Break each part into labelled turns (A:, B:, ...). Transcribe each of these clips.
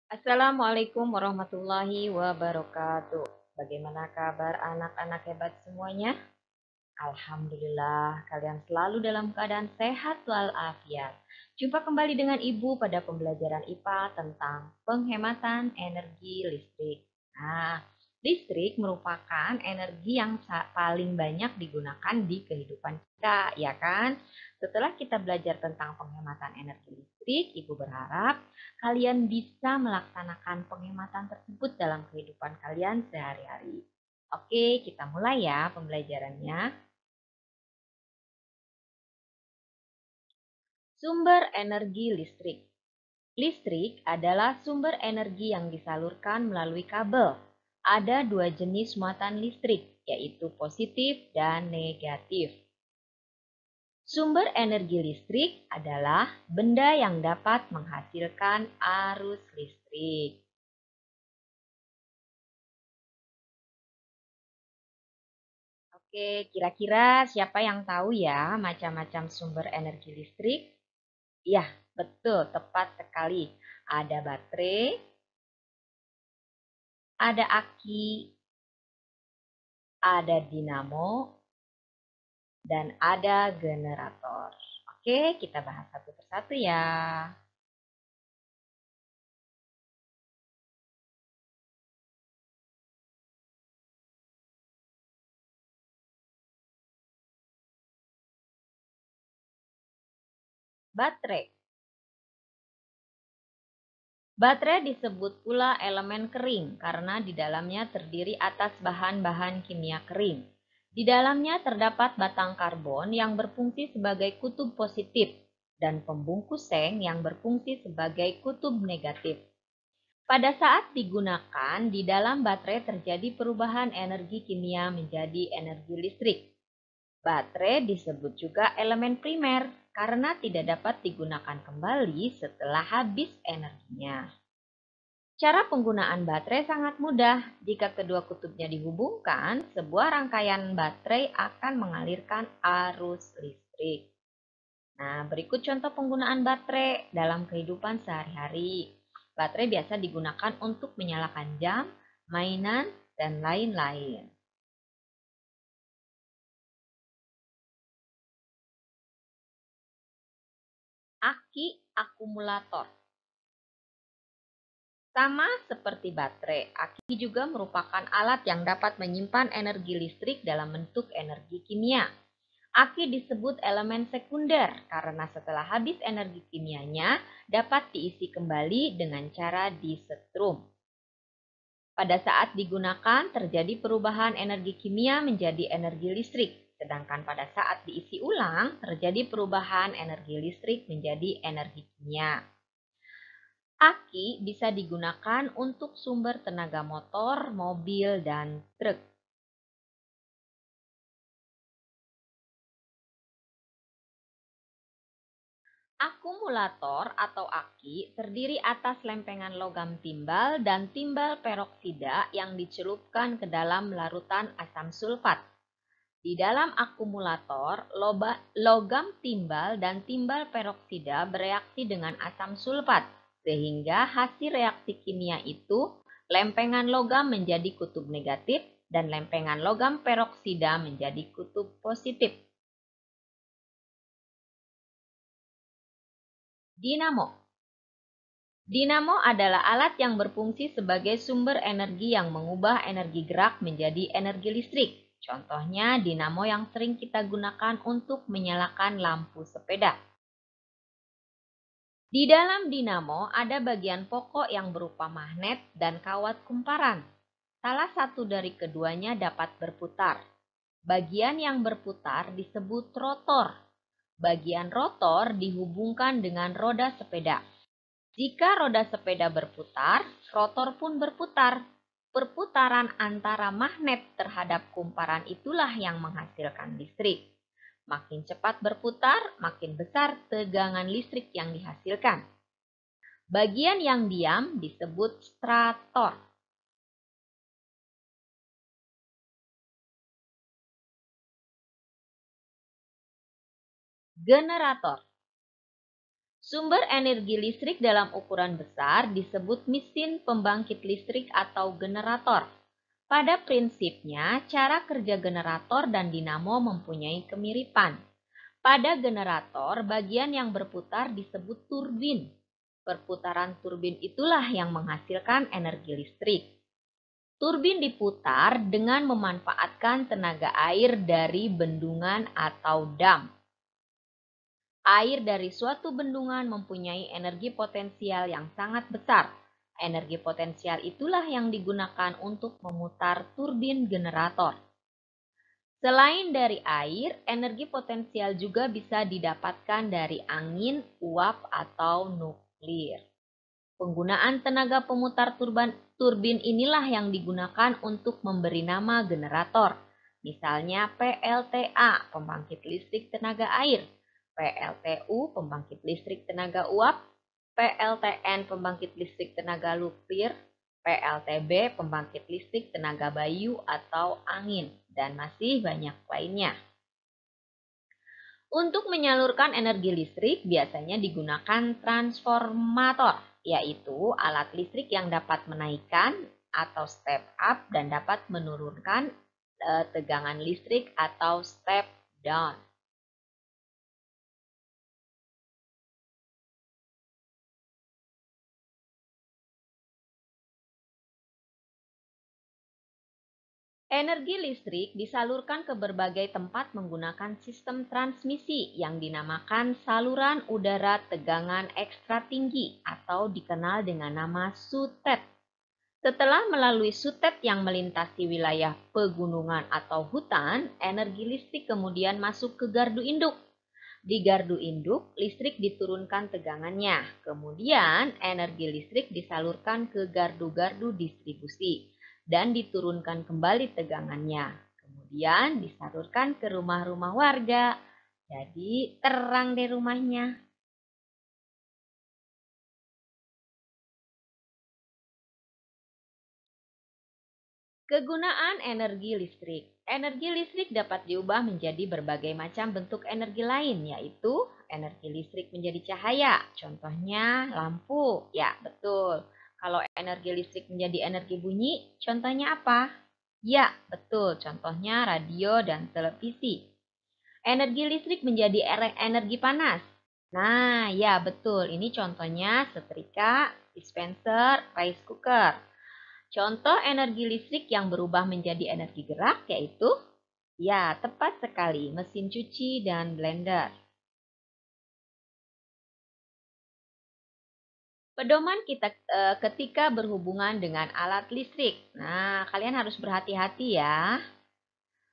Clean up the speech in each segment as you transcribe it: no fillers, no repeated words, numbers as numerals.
A: Assalamualaikum warahmatullahi wabarakatuh. Bagaimana kabar anak-anak hebat semuanya? Alhamdulillah, kalian selalu dalam keadaan sehat walafiat. Jumpa kembali dengan Ibu pada pembelajaran IPA tentang penghematan energi listrik. Nah, listrik merupakan energi yang paling banyak digunakan di kehidupan kita, ya kan? Setelah kita belajar tentang penghematan energi listrik, Ibu berharap kalian bisa melaksanakan penghematan tersebut dalam kehidupan kalian sehari-hari. Oke, kita mulai ya pembelajarannya. Sumber energi listrik. Listrik adalah sumber energi yang disalurkan melalui kabel. Ada dua jenis muatan listrik, yaitu positif dan negatif. Sumber energi listrik adalah benda yang dapat menghasilkan arus listrik. Oke, kira-kira siapa yang tahu ya macam-macam sumber energi listrik? Ya, betul, tepat sekali. Ada baterai, ada aki, ada dinamo, dan ada generator. Oke, kita bahas satu persatu ya. Baterai. Baterai disebut pula elemen kering karena di dalamnya terdiri atas bahan-bahan kimia kering. Di dalamnya terdapat batang karbon yang berfungsi sebagai kutub positif dan pembungkus seng yang berfungsi sebagai kutub negatif. Pada saat digunakan, di dalam baterai terjadi perubahan energi kimia menjadi energi listrik. Baterai disebut juga elemen primer karena tidak dapat digunakan kembali setelah habis energinya. Cara penggunaan baterai sangat mudah. Jika kedua kutubnya dihubungkan, sebuah rangkaian baterai akan mengalirkan arus listrik. Nah, berikut contoh penggunaan baterai dalam kehidupan sehari-hari. Baterai biasa digunakan untuk menyalakan jam, mainan, dan lain-lain. Aki akumulator. Sama seperti baterai, aki juga merupakan alat yang dapat menyimpan energi listrik dalam bentuk energi kimia. Aki disebut elemen sekunder karena setelah habis energi kimianya dapat diisi kembali dengan cara disetrum. Pada saat digunakan terjadi perubahan energi kimia menjadi energi listrik, sedangkan pada saat diisi ulang terjadi perubahan energi listrik menjadi energi kimia. Aki bisa digunakan untuk sumber tenaga motor, mobil, dan truk. Akumulator atau aki terdiri atas lempengan logam timbal dan timbal peroksida yang dicelupkan ke dalam larutan asam sulfat. Di dalam akumulator, logam timbal dan timbal peroksida bereaksi dengan asam sulfat, sehingga hasil reaksi kimia itu lempengan logam menjadi kutub negatif dan lempengan logam peroksida menjadi kutub positif. Dinamo. Dinamo adalah alat yang berfungsi sebagai sumber energi yang mengubah energi gerak menjadi energi listrik. Contohnya dinamo yang sering kita gunakan untuk menyalakan lampu sepeda. Di dalam dinamo ada bagian pokok yang berupa magnet dan kawat kumparan. Salah satu dari keduanya dapat berputar. Bagian yang berputar disebut rotor. Bagian rotor dihubungkan dengan roda sepeda. Jika roda sepeda berputar, rotor pun berputar. Perputaran antara magnet terhadap kumparan itulah yang menghasilkan listrik. Makin cepat berputar, makin besar tegangan listrik yang dihasilkan. Bagian yang diam disebut stator. Generator. Sumber energi listrik dalam ukuran besar disebut mesin pembangkit listrik atau generator. Pada prinsipnya, cara kerja generator dan dinamo mempunyai kemiripan. Pada generator, bagian yang berputar disebut turbin. Perputaran turbin itulah yang menghasilkan energi listrik. Turbin diputar dengan memanfaatkan tenaga air dari bendungan atau dam. Air dari suatu bendungan mempunyai energi potensial yang sangat besar. Energi potensial itulah yang digunakan untuk memutar turbin generator. Selain dari air, energi potensial juga bisa didapatkan dari angin, uap, atau nuklir. Penggunaan tenaga pemutar turbin inilah yang digunakan untuk memberi nama generator. Misalnya PLTA, pembangkit listrik tenaga air, PLTU, pembangkit listrik tenaga uap, PLTN, pembangkit listrik tenaga nuklir, PLTB, pembangkit listrik tenaga bayu atau angin, dan masih banyak lainnya. Untuk menyalurkan energi listrik biasanya digunakan transformator, yaitu alat listrik yang dapat menaikkan atau step up dan dapat menurunkan tegangan listrik atau step down. Energi listrik disalurkan ke berbagai tempat menggunakan sistem transmisi yang dinamakan saluran udara tegangan ekstra tinggi atau dikenal dengan nama SUTET. Setelah melalui SUTET yang melintasi wilayah pegunungan atau hutan, energi listrik kemudian masuk ke gardu induk. Di gardu induk, listrik diturunkan tegangannya. Kemudian, energi listrik disalurkan ke gardu-gardu distribusi dan diturunkan kembali tegangannya. Kemudian disalurkan ke rumah-rumah warga. Jadi, terang deh rumahnya. Kegunaan energi listrik. Energi listrik dapat diubah menjadi berbagai macam bentuk energi lain, yaitu energi listrik menjadi cahaya. Contohnya lampu. Ya, betul. Kalau energi listrik menjadi energi bunyi, contohnya apa? Ya, betul. Contohnya radio dan televisi. Energi listrik menjadi energi panas. Nah, ya betul. Ini contohnya setrika, dispenser, rice cooker. Contoh energi listrik yang berubah menjadi energi gerak yaitu, ya tepat sekali, mesin cuci dan blender. Pedoman kita ketika berhubungan dengan alat listrik. Nah, kalian harus berhati-hati ya.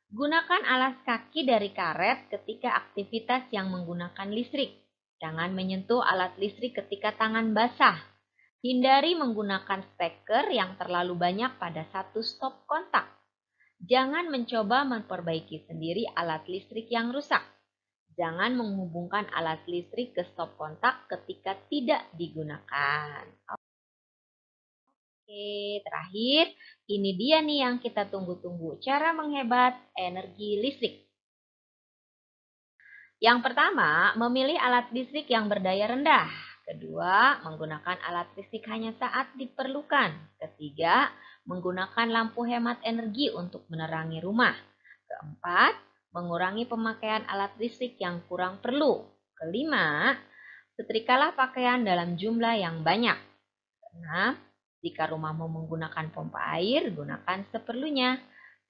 A: Gunakan alas kaki dari karet ketika aktivitas yang menggunakan listrik. Jangan menyentuh alat listrik ketika tangan basah. Hindari menggunakan steker yang terlalu banyak pada satu stop kontak. Jangan mencoba memperbaiki sendiri alat listrik yang rusak. Jangan menghubungkan alat listrik ke stop kontak ketika tidak digunakan. Oke, terakhir, ini dia nih yang kita tunggu-tunggu, cara menghebat energi listrik. Yang pertama, memilih alat listrik yang berdaya rendah. Kedua, menggunakan alat listrik hanya saat diperlukan. Ketiga, menggunakan lampu hemat energi untuk menerangi rumah. Keempat, mengurangi pemakaian alat listrik yang kurang perlu. Kelima, setrikalah pakaian dalam jumlah yang banyak. Keenam, jika rumahmu menggunakan pompa air, gunakan seperlunya.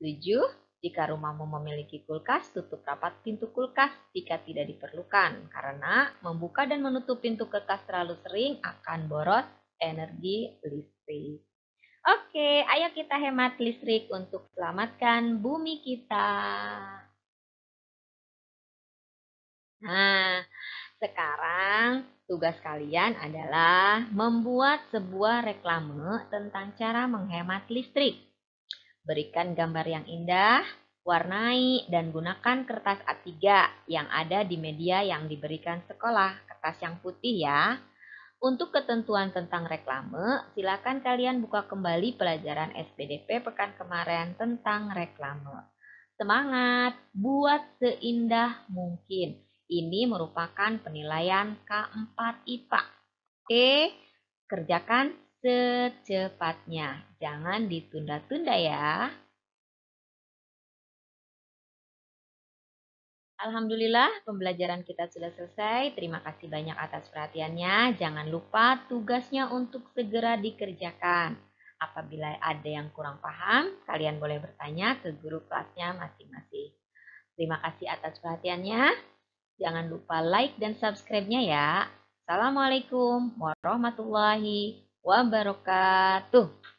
A: 7. Jika rumahmu memiliki kulkas, tutup rapat pintu kulkas jika tidak diperlukan, karena membuka dan menutup pintu kulkas terlalu sering akan boros energi listrik. Oke, ayo kita hemat listrik untuk selamatkan bumi kita. Nah, sekarang tugas kalian adalah membuat sebuah reklame tentang cara menghemat listrik. Berikan gambar yang indah, warnai, dan gunakan kertas A3 yang ada di media yang diberikan sekolah, kertas yang putih ya. Untuk ketentuan tentang reklame, silakan kalian buka kembali pelajaran SPDP pekan kemarin tentang reklame. Semangat, buat seindah mungkin. Ini merupakan penilaian K4 IPA. Oke, kerjakan secepatnya. Jangan ditunda-tunda ya. Alhamdulillah, pembelajaran kita sudah selesai. Terima kasih banyak atas perhatiannya. Jangan lupa tugasnya untuk segera dikerjakan. Apabila ada yang kurang paham, kalian boleh bertanya ke guru kelasnya masing-masing. Terima kasih atas perhatiannya. Jangan lupa like dan subscribe-nya ya. Assalamualaikum warahmatullahi wabarakatuh.